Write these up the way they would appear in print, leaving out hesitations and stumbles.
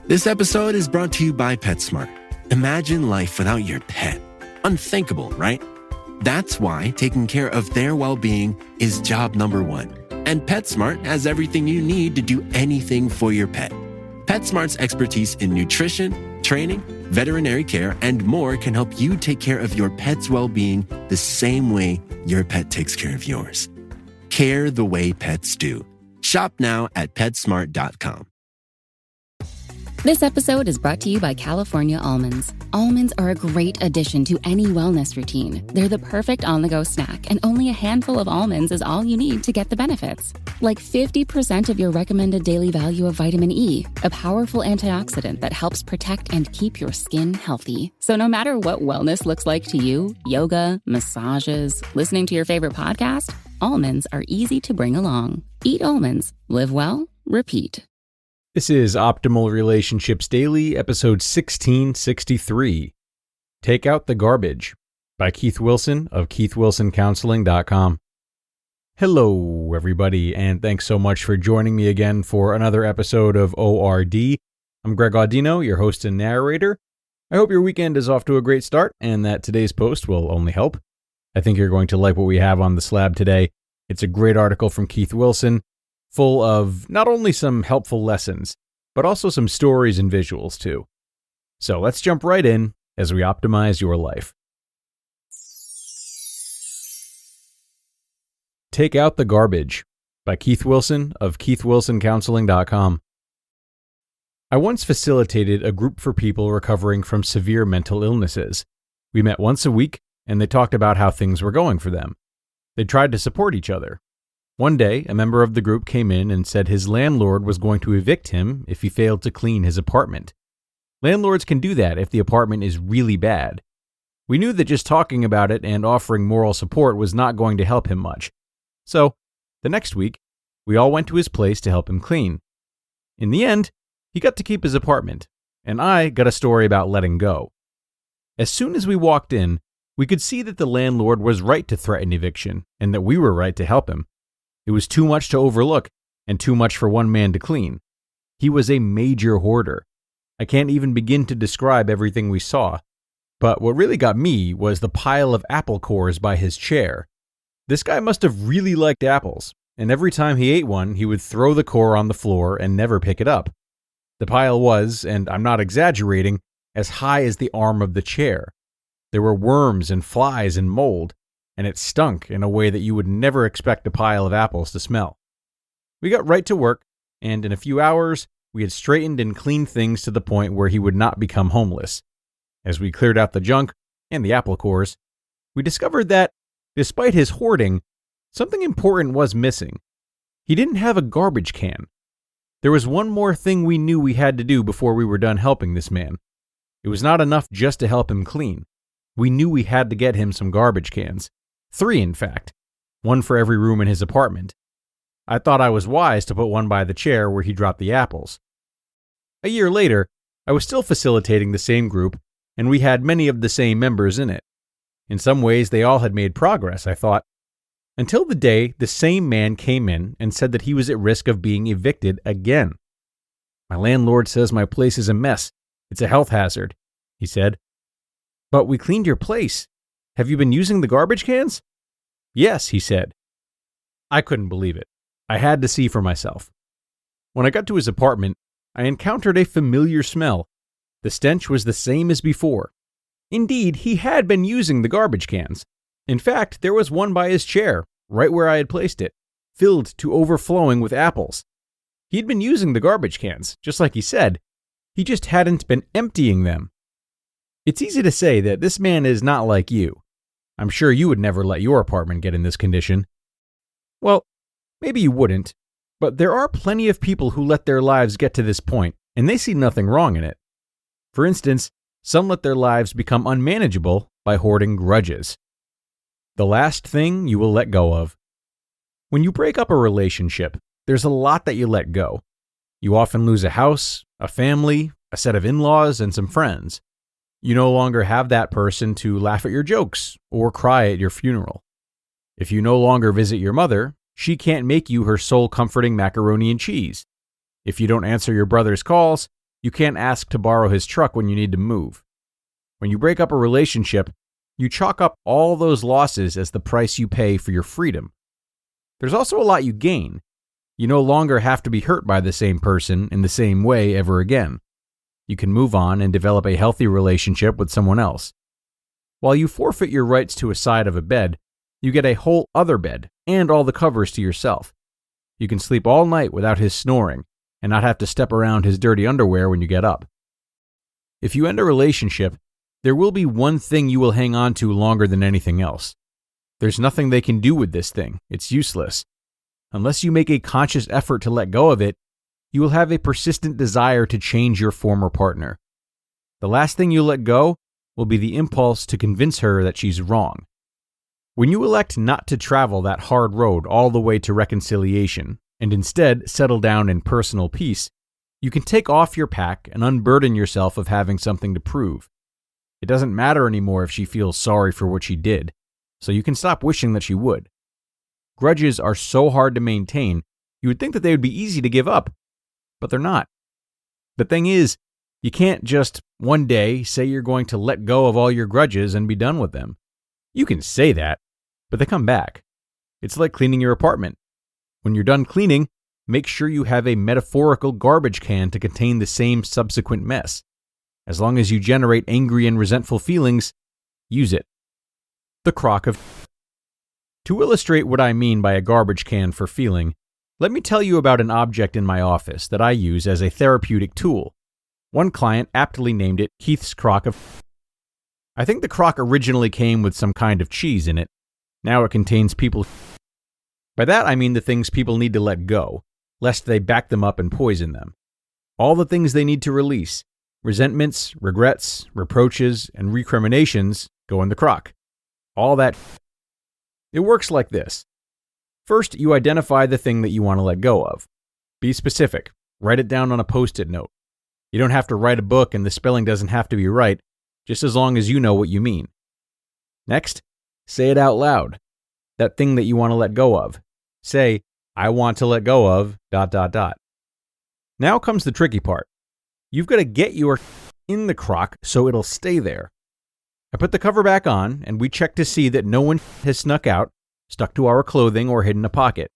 This episode is brought to you by PetSmart. Imagine life without your pet. Unthinkable, right? That's why taking care of their well-being is job number one. And PetSmart has everything you need to do anything for your pet. PetSmart's expertise in nutrition, training, veterinary care, and more can help you take care of your pet's well-being the same way your pet takes care of yours. Care the way pets do. Shop now at PetSmart.com. This episode is brought to you by California Almonds. Almonds are a great addition to any wellness routine. They're the perfect on-the-go snack, and only a handful of almonds is all you need to get the benefits. Like 50% of your recommended daily value of vitamin E, a powerful antioxidant that helps protect and keep your skin healthy. So no matter what wellness looks like to you, yoga, massages, listening to your favorite podcast, almonds are easy to bring along. Eat almonds. Live well. Repeat. This is Optimal Relationships Daily, episode 1663. Take Out the Garbage by Keith Wilson of KeithWilsonCounseling.com. Hello, everybody, and thanks so much for joining me again for another episode of ORD. I'm Greg Audino, your host and narrator. I hope your weekend is off to a great start and that today's post will only help. I think you're going to like what we have on the slab today. It's a great article from Keith Wilson, full of not only some helpful lessons, but also some stories and visuals too. So let's jump right in as we optimize your life. Take Out the Garbage by Keith Wilson of KeithWilsonCounseling.com. I once facilitated a group for people recovering from severe mental illnesses. We met once a week, and they talked about how things were going for them. They tried to support each other. One day, a member of the group came in and said his landlord was going to evict him if he failed to clean his apartment. Landlords can do that if the apartment is really bad. We knew that just talking about it and offering moral support was not going to help him much. So, the next week, we all went to his place to help him clean. In the end, he got to keep his apartment, and I got a story about letting go. As soon as we walked in, we could see that the landlord was right to threaten eviction, and that we were right to help him. It was too much to overlook, and too much for one man to clean. He was a major hoarder. I can't even begin to describe everything we saw. But what really got me was the pile of apple cores by his chair. This guy must have really liked apples, and every time he ate one, he would throw the core on the floor and never pick it up. The pile was, and I'm not exaggerating, as high as the arm of the chair. There were worms and flies and mold, and it stunk in a way that you would never expect a pile of apples to smell. We got right to work, and in a few hours, we had straightened and cleaned things to the point where he would not become homeless. As we cleared out the junk and the apple cores, we discovered that, despite his hoarding, something important was missing. He didn't have a garbage can. There was one more thing we knew we had to do before we were done helping this man. It was not enough just to help him clean. We knew we had to get him some garbage cans. 3, in fact. 1 for every room in his apartment. I thought I was wise to put one by the chair where he dropped the apples. A year later, I was still facilitating the same group, and we had many of the same members in it. In some ways, they all had made progress, I thought. Until the day the same man came in and said that he was at risk of being evicted again. "My landlord says my place is a mess. It's a health hazard," he said. "But we cleaned your place. Have you been using the garbage cans?" "Yes," he said. I couldn't believe it. I had to see for myself. When I got to his apartment, I encountered a familiar smell. The stench was the same as before. Indeed, he had been using the garbage cans. In fact, there was one by his chair, right where I had placed it, filled to overflowing with apples. He'd been using the garbage cans, just like he said. He just hadn't been emptying them. It's easy to say that this man is not like you. I'm sure you would never let your apartment get in this condition. Well, maybe you wouldn't, but there are plenty of people who let their lives get to this point, and they see nothing wrong in it. For instance, some let their lives become unmanageable by hoarding grudges. The last thing you will let go of. When you break up a relationship, there's a lot that you let go. You often lose a house, a family, a set of in-laws, and some friends. You no longer have that person to laugh at your jokes or cry at your funeral. If you no longer visit your mother, she can't make you her soul-comforting macaroni and cheese. If you don't answer your brother's calls, You can't ask to borrow his truck when you need to move. When you break up a relationship, you chalk up all those losses as the price you pay for your freedom. There's also a lot you gain. You no longer have to be hurt by the same person in the same way ever again. You can move on and develop a healthy relationship with someone else. While you forfeit your rights to a side of a bed, you get a whole other bed and all the covers to yourself. You can sleep all night without his snoring and not have to step around his dirty underwear when you get up. If you end a relationship, there will be one thing you will hang on to longer than anything else. There's nothing they can do with this thing. It's useless. Unless you make a conscious effort to let go of it, you will have a persistent desire to change your former partner. The last thing you let go will be the impulse to convince her that she's wrong. When you elect not to travel that hard road all the way to reconciliation, and instead settle down in personal peace, you can take off your pack and unburden yourself of having something to prove. It doesn't matter anymore if she feels sorry for what she did, so you can stop wishing that she would. Grudges are so hard to maintain, you would think that they would be easy to give up, but they're not. The thing is, you can't just one day say you're going to let go of all your grudges and be done with them. You can say that, but they come back. It's like cleaning your apartment. When you're done cleaning, make sure you have a metaphorical garbage can to contain the same subsequent mess. As long as you generate angry and resentful feelings, use it. The crock of... To illustrate what I mean by a garbage can for feeling, let me tell you about an object in my office that I use as a therapeutic tool. One client aptly named it Keith's crock of... I think the crock originally came with some kind of cheese in it. Now it contains people's... By that I mean the things people need to let go, lest they back them up and poison them. All the things they need to release, resentments, regrets, reproaches, and recriminations, go in the crock. All that... It works like this. First, you identify the thing that you want to let go of. Be specific. Write it down on a Post-it note. You don't have to write a book and the spelling doesn't have to be right, just as long as you know what you mean. Next, say it out loud. That thing that you want to let go of. Say, I want to let go of... ... Now comes the tricky part. You've got to get your in the crock so it'll stay there. I put the cover back on and we check to see that no one has snuck out, stuck to our clothing, or hidden a pocket.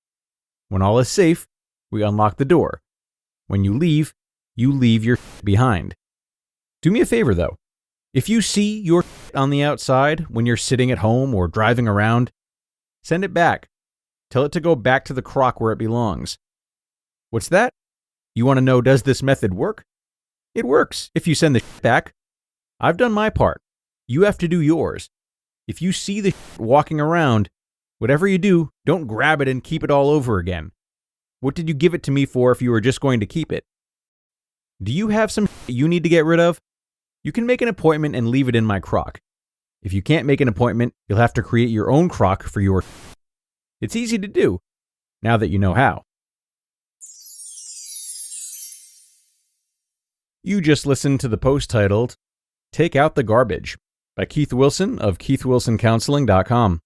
When all is safe, we unlock the door. When you leave your behind. Do me a favor though. If you see your on the outside when you're sitting at home or driving around, send it back. Tell it to go back to the crock where it belongs. What's that? You want to know, does this method work? It works if you send the back. I've done my part. You have to do yours. If you see the walking around, whatever you do, don't grab it and keep it all over again. What did you give it to me for if you were just going to keep it? Do you have some you need to get rid of? You can make an appointment and leave it in my crock. If you can't make an appointment, you'll have to create your own crock for your... It's easy to do, now that you know how. You just listened to the post titled, Take Out the Garbage, by Keith Wilson of KeithWilsonCounseling.com.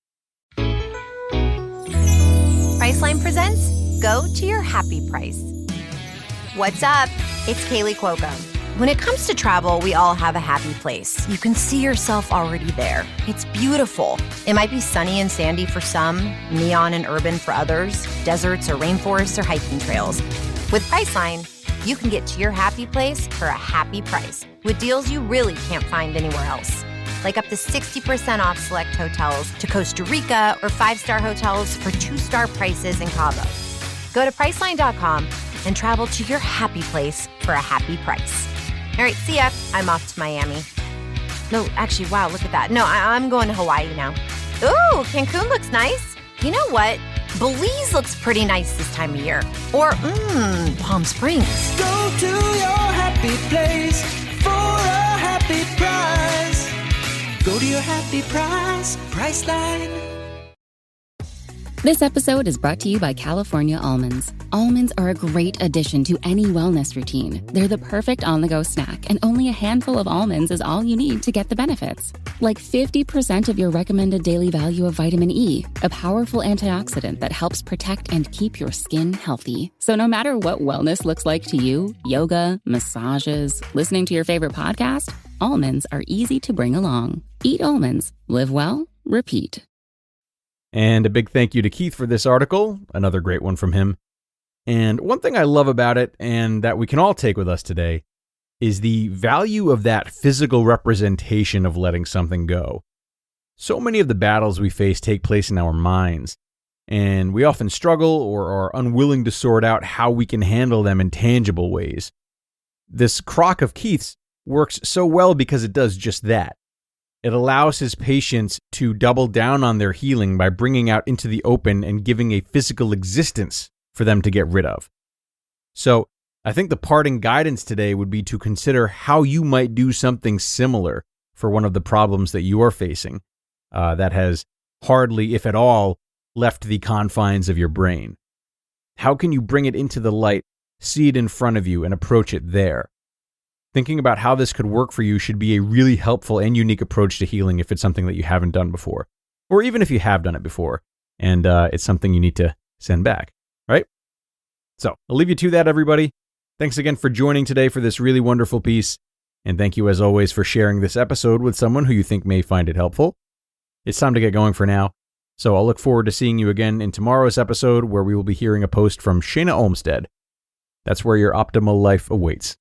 Priceline presents Go to Your Happy Price. What's up? It's Kaylee Cuoco. When it comes to travel, we all have a happy place. You can see yourself already there. It's beautiful. It might be sunny and sandy for some, neon and urban for others, deserts or rainforests or hiking trails. With Priceline, you can get to your happy place for a happy price with deals you really can't find anywhere else. Like up to 60% off select hotels to Costa Rica or 5-star hotels for 2-star prices in Cabo. Go to Priceline.com and travel to your happy place for a happy price. All right, see ya. I'm off to Miami. No, actually, wow, look at that. No, I'm going to Hawaii now. Ooh, Cancun looks nice. You know what? Belize looks pretty nice this time of year. Or, Palm Springs. Go to your happy place for a happy price. Go to your happy price, Priceline. This episode is brought to you by California Almonds. Almonds are a great addition to any wellness routine. They're the perfect on-the-go snack, and only a handful of almonds is all you need to get the benefits. Like 50% of your recommended daily value of vitamin E, a powerful antioxidant that helps protect and keep your skin healthy. So no matter what wellness looks like to you, yoga, massages, listening to your favorite podcast, almonds are easy to bring along. Eat almonds. Live well. Repeat. And a big thank you to Keith for this article, another great one from him. And one thing I love about it, and that we can all take with us today, is the value of that physical representation of letting something go. So many of the battles we face take place in our minds, and we often struggle or are unwilling to sort out how we can handle them in tangible ways. This crock of Keith's works so well because it does just that. It allows his patients to double down on their healing by bringing out into the open and giving a physical existence for them to get rid of. So, I think the parting guidance today would be to consider how you might do something similar for one of the problems that you are facing that has hardly, if at all, left the confines of your brain. How can you bring it into the light, see it in front of you, and approach it there? Thinking about how this could work for you should be a really helpful and unique approach to healing if it's something that you haven't done before. Or even if you have done it before, and it's something you need to send back, right? So, I'll leave you to that, everybody. Thanks again for joining today for this really wonderful piece. And thank you, as always, for sharing this episode with someone who you think may find it helpful. It's time to get going for now. So I'll look forward to seeing you again in tomorrow's episode, where we will be hearing a post from Shayna Olmstead. That's where your optimal life awaits.